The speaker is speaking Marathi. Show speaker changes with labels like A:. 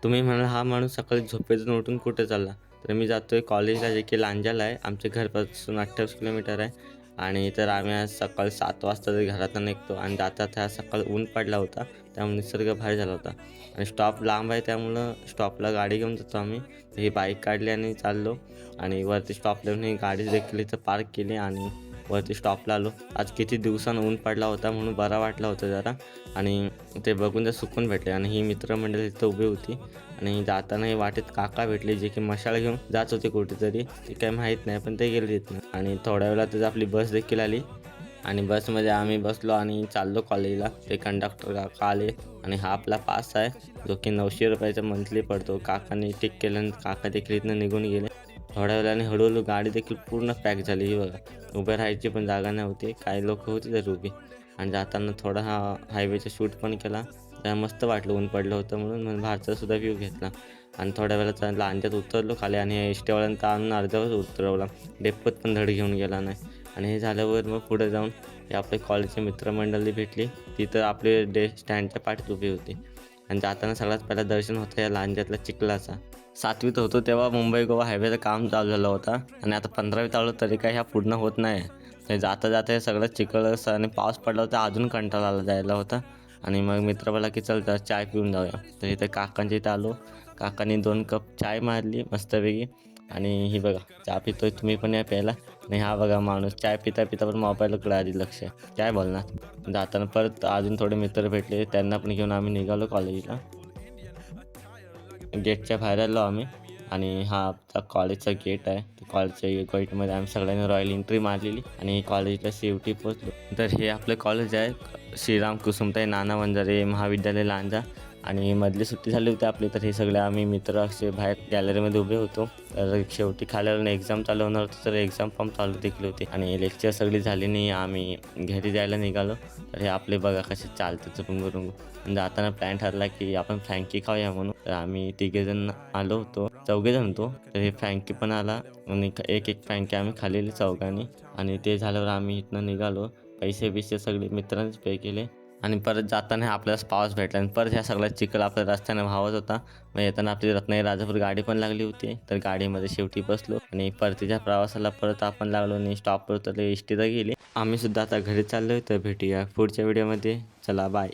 A: तुम्ही म्हणाल हा माणूस सकाळी झोपेतून उठून कुठे चालला? तर मी जातोय कॉलेजला, जे की लांजाला आहे. आमच्या घरापासून 28 किलोमीटर आहे. आणि तर आम्ही आज सकाळी 7 वाजता तरी घरातून निघतो आणि जाता आज सकाळी ऊन पडला होता, त्यामुळे निसर्ग भारी झाला होता. आणि स्टॉप लांब आहे, त्यामुळं स्टॉपला गाडी घेऊन जातो आम्ही. तर ही बाईक काढली आणि चाललो आणि वरती स्टॉपला येऊन ही गाडी देखील इथं पार्क केली आणि वरती स्टॉपला आलो. आज किती दिवसानं ऊन पडला होता म्हणून बरा वाटला होता जरा. आणि ते बघून तर सुकून भेटले. आणि ही मित्रमंडळी तिथं उभी होती आणि जाताना वाटेत काका भेटले, जे की मशाल घेऊन जात होते कुठेतरी, ते काही माहीत नाही, पण ते गेले तिथनं. आणि थोड्या वेळातच आपली बस देखील आली आणि बसमध्ये आम्ही बसलो आणि चाललो कॉलेजला. ते कंडक्टर काका आले आणि हा आपला पास आहे, जो की 900 रुपयाचा मंथली पडतो. काकांनी टिक केलं आणि काका देखील इथनं निघून गेले. थोड्या वेळाने हळूहळू गाडी देखील पूर्ण पॅक झाली. ही बघा, उभ्या राहायची पण जागा नव्हती. काही लोक होती तर उभी. आणि जाताना थोडा हा हायवेचा शूट पण केला. त्याला मस्त वाटलं, ऊन पडलं होतं म्हणून बाहेरचा सुद्धा व्ह्यू घेतला. आणि थोड्या वेळात लांजात उतरलो खाली आणि एस टीवाल्यांनी तर आणून अर्ध्यावरच उतरवला. डेप्पत पण धड घेऊन गेला नाही. आणि हे झाल्यावर मग पुढे जाऊन हे आपल्या कॉलेजची मित्रमंडळी भेटली. ती तर आपले स्टँडच्या पाठीत उभी होती. आणि जाताना सगळ्यात पहिला दर्शन होतं या लांजातल्या चिखलाचा. 7वीत होतो तेव्हा मुंबई गोवा हायवेचं काम चालू झालं होतं आणि आता 15वीत आलो तरी काही ह्या पूर्ण होत नाही. ते जाता जाता हे सगळं चिखल आणि पाऊस पडला होता, अजून कंटाळा आला जायला होता. आणि मग मित्र बोलला की चल तर चाय पिऊन जाऊया. तर इथं काकांच्या इथं आलो. काकांनी 2 कप चाय मारली मस्तपैकी. आणि ही बघा, चहा पितोय, तुम्ही पण या प्यायला. आणि हा बघा माणूस चाय पिता पिता पण मोबाईलकडे आधी लक्ष. काय बोलणार. जाताना परत अजून थोडे मित्र भेटले, त्यांना पण घेऊन आम्ही निघालो कॉलेजला. गेटच्या बाहेर आलो आम्ही. आणि हा आमचा कॉलेजचा गेट आहे. कॉलेजच्या गेटमध्ये आम्ही सगळ्यांनी रॉयल एंट्री मारलेली आणि कॉलेजला शेवटी पोचलो. तर हे आपलं कॉलेज आहे, श्रीराम कुसुमताई नाना वंजारे महाविद्यालय लांजा. आणि मधली सुट्टी झाली होती आपली, तर हे सगळे आम्ही मित्र असे बाहेर गॅलरीमध्ये उभे होतो. तर शेवटी खाल्यावर एक्झाम चालू होणार होतं, तर एक्झाम फॉर्म चालू देखील होते आणि लेक्चर सगळी झाली नाही, आम्ही घरी जायला निघालो. तर हे आपले बघा कसे चालतं रुंगू रुंगू. जाताना प्लॅन ठरला की आपण फ्रँकी खाऊया म्हणून. तर आम्ही तिघेजण आलो होतो, चौघेजण होतो. तर हे फ्रँकी पण आला आणि एक फ्रँकी आम्ही खाल्लेली चौघांनी. आणि ते झाल्यावर आम्ही इथनं निघालो. पैसे सगळे मित्रांनीच पे केले. आणि परत जाताना आपल्याला पाऊस भेटला आणि परत ह्या सगळ्या चिखल आपल्या रस्त्याने वाहत होता. मग येताना आपली रत्नागिरी राजापूर गाडी पण लागली होती. तर गाडीमध्ये शेवटी बसलो आणि परतीच्या प्रवासाला परत आपण लागलो आणि स्टॉपवर तर एस टीला गेले. आम्ही सुद्धा आता घरी चाललोय. तर भेटूया पुढच्या व्हिडिओमध्ये. चला बाय.